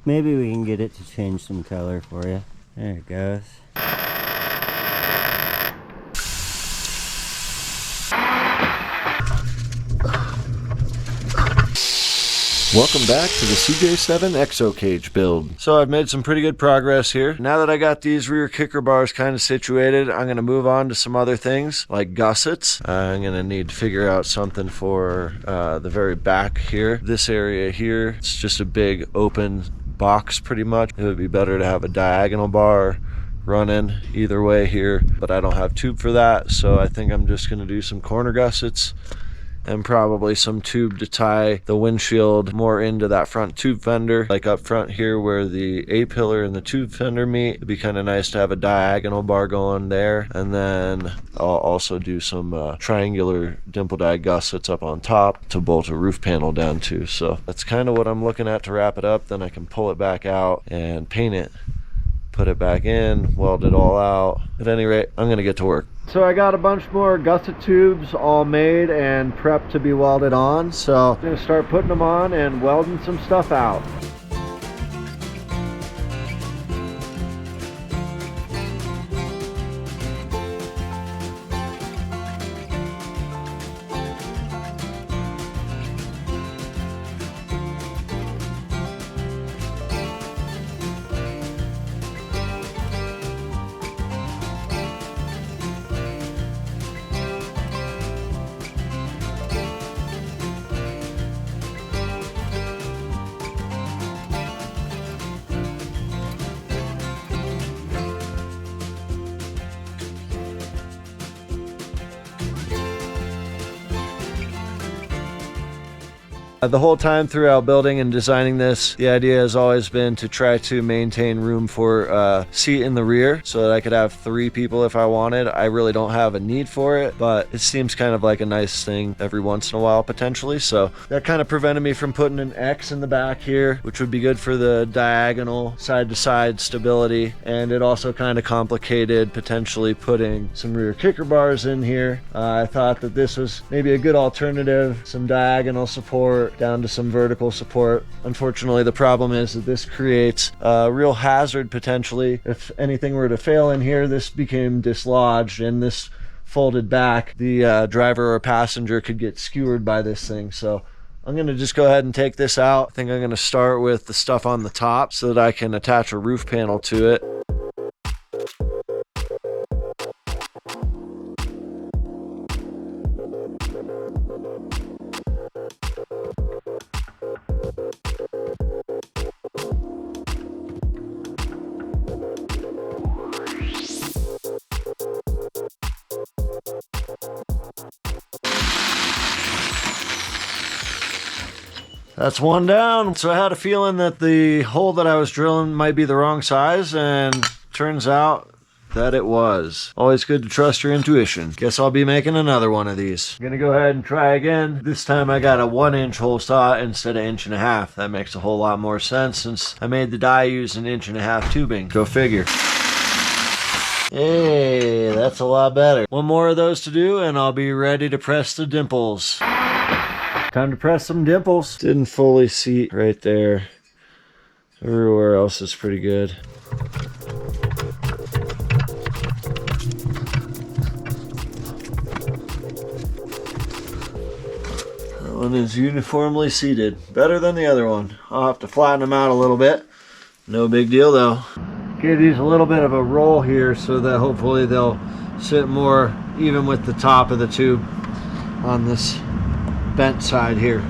Maybe we can get it to change some color for you. There it goes. Welcome back to the cj7 exo cage build. So I've made some pretty good progress here. Now that I got these rear kicker bars kind of situated, I'm going to move on to some other things like gussets. I'm going to need to figure out something for the very back here. This area here, it's just a big open box pretty much. It would be better to have a diagonal bar running either way here, but I don't have tube for that, so I think I'm just going to do some corner gussets and probably some tube to tie the windshield more into that front tube fender. Like up front here where the A-pillar and the tube fender meet, it'd be kind of nice to have a diagonal bar going there. And then I'll also do some triangular dimple die gussets up on top to bolt a roof panel down to. So that's kind of what I'm looking at to wrap it up. Then I can pull it back out and paint it, put it back in, weld it all out. At any rate, I'm gonna get to work. So I got a bunch more gusset tubes all made and prepped to be welded on. So I'm gonna start putting them on and welding some stuff out. The whole time throughout building and designing this, the idea has always been to try to maintain room for a seat in the rear so that I could have 3 people if I wanted. I really don't have a need for it, but it seems kind of like a nice thing every once in a while potentially. So that kind of prevented me from putting an X in the back here, which would be good for the diagonal side-to-side stability. And it also kind of complicated potentially putting some rear kicker bars in here. I thought that this was maybe a good alternative, some diagonal support down to some vertical support. Unfortunately, the problem is that this creates a real hazard potentially. If anything were to fail in here, this became dislodged and this folded back, the driver or passenger could get skewered by this thing. So I'm going to just go ahead and take this out. I think I'm going to start with the stuff on the top so that I can attach a roof panel to it. That's one down. So I had a feeling that the hole that I was drilling might be the wrong size, and turns out that it was. Always good to trust your intuition. Guess I'll be making another one of these. I'm gonna go ahead and try again. This time I got a 1-inch hole saw instead of 1.5 inches. That makes a whole lot more sense since I made the die use 1.5 inch tubing. Go figure. Hey, that's a lot better. One more of those to do and I'll be ready to press the dimples. Time to press some dimples. Didn't fully seat right there. Everywhere else is pretty good. That one is uniformly seated. Better than the other one. I'll have to flatten them out a little bit. No big deal though. Give these a little bit of a roll here so that hopefully they'll sit more even with the top of the tube on this bent side here.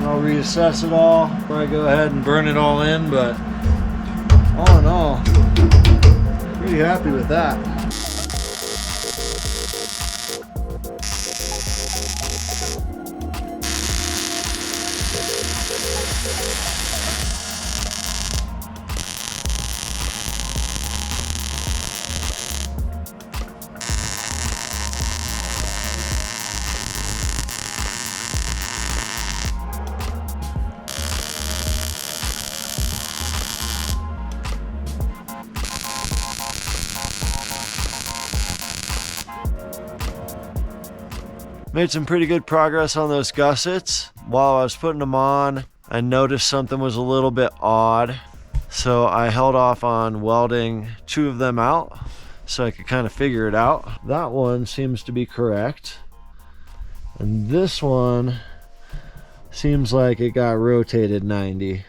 I'll reassess it all before I go ahead and burn it all in, but all in all, pretty happy with that. Made some pretty good progress on those gussets. While I was putting them on, I noticed something was a little bit odd. So I held off on welding 2 of them out so I could kind of figure it out. That one seems to be correct. And this one seems like it got rotated 90.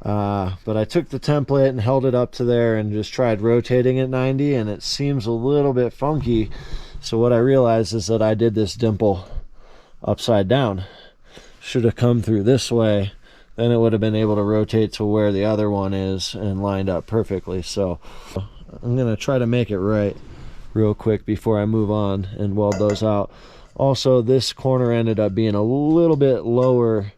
But I took the template and held it up to there and just tried rotating it 90, and it seems a little bit funky. So what I realized is that I did this dimple upside down. Should have come through this way, then it would have been able to rotate to where the other one is and lined up perfectly. So I'm gonna try to make it right real quick before I move on and weld those out. Also, this corner ended up being a little bit lower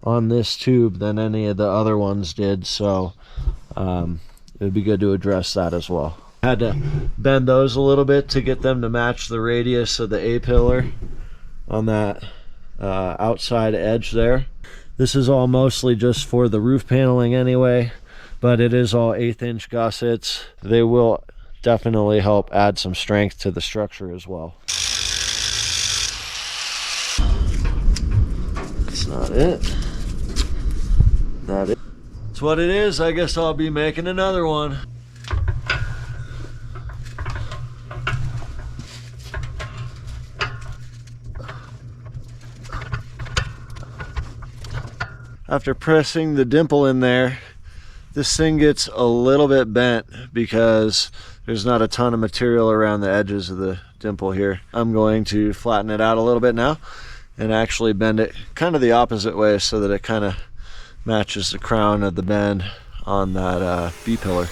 on this tube than any of the other ones did, so it would be good to address that as well. I had to bend those a little bit to get them to match the radius of the A-pillar on that outside edge there. This is all mostly just for the roof paneling anyway, but it is all 1/8 inch gussets. They will definitely help add some strength to the structure as well. That's not it. That is. That's what it is. I guess I'll be making another one. After pressing the dimple in there, this thing gets a little bit bent because there's not a ton of material around the edges of the dimple here. I'm going to flatten it out a little bit now and actually bend it kind of the opposite way so that it kind of matches the crown of the bend on that B-pillar.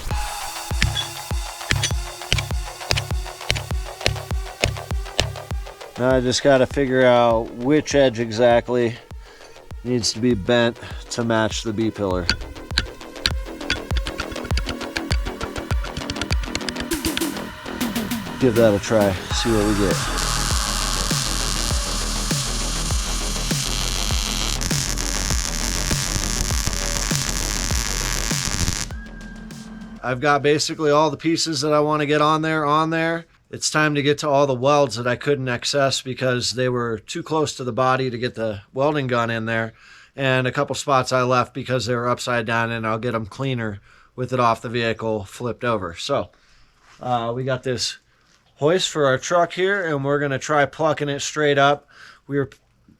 Now I just got to figure out which edge exactly needs to be bent to match the B-pillar. Give that a try, see what we get. I've got basically all the pieces that I want to get on there. It's time to get to all the welds that I couldn't access because they were too close to the body to get the welding gun in there. And a couple spots I left because they were upside down, and I'll get them cleaner with it off the vehicle flipped over. So we got this hoist for our truck here, and we're going to try plucking it straight up. We were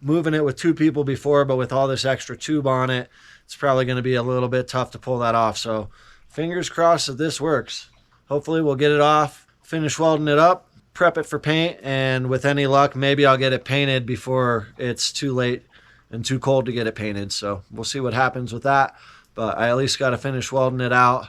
moving it with 2 people before, but with all this extra tube on it, it's probably going to be a little bit tough to pull that off. So fingers crossed that this works. Hopefully we'll get it off, finish welding it up, prep it for paint, and with any luck, maybe I'll get it painted before it's too late and too cold to get it painted. So we'll see what happens with that, but I at least got to finish welding it out.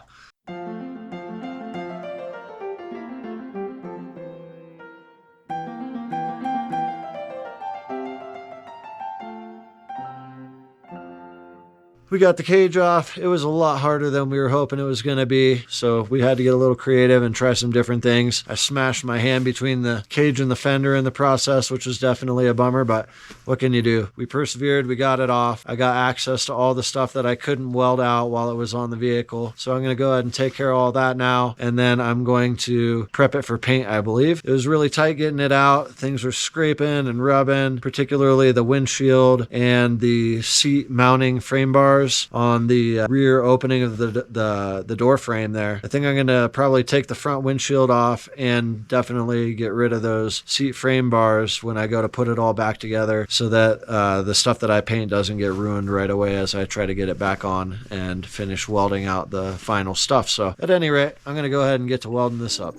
We got the cage off. It was a lot harder than we were hoping it was going to be, so we had to get a little creative and try some different things. I smashed my hand between the cage and the fender in the process, which was definitely a bummer, but what can you do? We persevered, we got it off. I got access to all the stuff that I couldn't weld out while it was on the vehicle, so I'm going to go ahead and take care of all that now, and then I'm going to prep it for paint, I believe. It was really tight getting it out. Things were scraping and rubbing, particularly the windshield and the seat mounting frame bars on the rear opening of the door frame there. I think I'm going to probably take the front windshield off and definitely get rid of those seat frame bars when I go to put it all back together so that the stuff that I paint doesn't get ruined right away as I try to get it back on and finish welding out the final stuff. So at any rate, I'm going to go ahead and get to welding this up.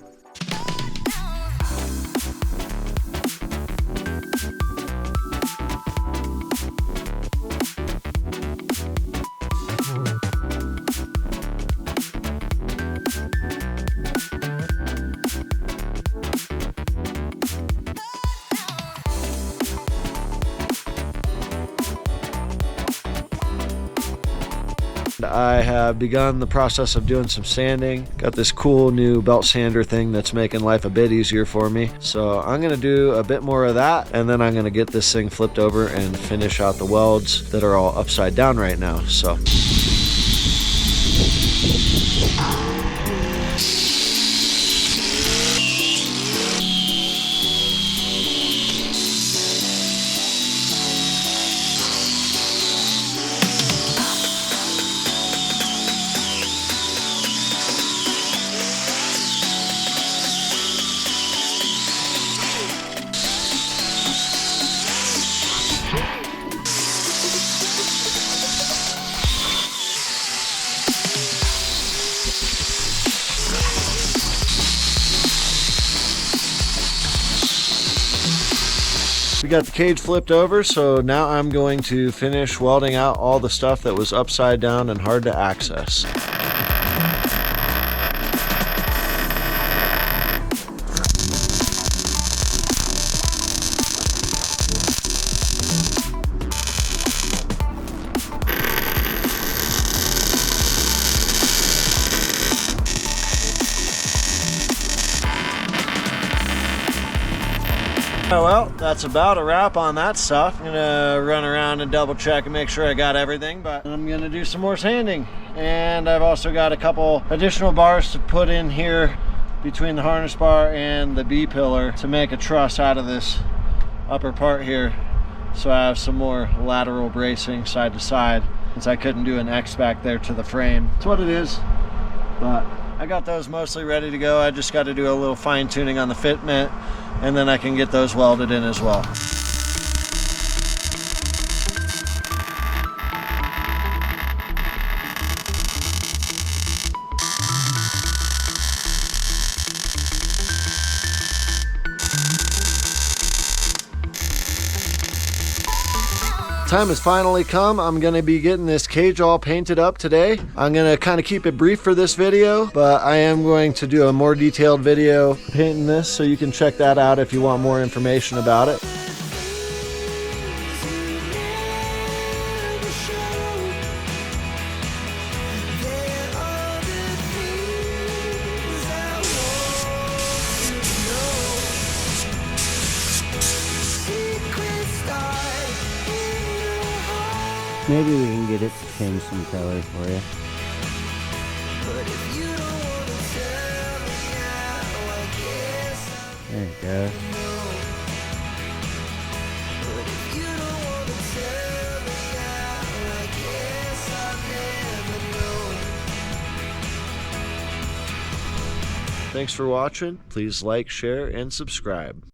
I have begun the process of doing some sanding. Got this cool new belt sander thing that's making life a bit easier for me. So I'm going to do a bit more of that, and then I'm going to get this thing flipped over and finish out the welds that are all upside down right now. So got the cage flipped over, so now I'm going to finish welding out all the stuff that was upside down and hard to access. Well, that's about a wrap on that stuff. I'm gonna run around and double check and make sure I got everything, but I'm gonna do some more sanding. And I've also got a couple additional bars to put in here between the harness bar and the B-pillar to make a truss out of this upper part here. So I have some more lateral bracing side to side, since I couldn't do an X back there to the frame. That's what it is, but I got those mostly ready to go. I just got to do a little fine tuning on the fitment, and then I can get those welded in as well. Time has finally come. I'm going to be getting this cage all painted up today. I'm going to kind of keep it brief for this video, but I am going to do a more detailed video painting this, so you can check that out if you want more information about it. Maybe we can get it to change some color for you. There you go. Thanks for watching. Please like, share, and subscribe.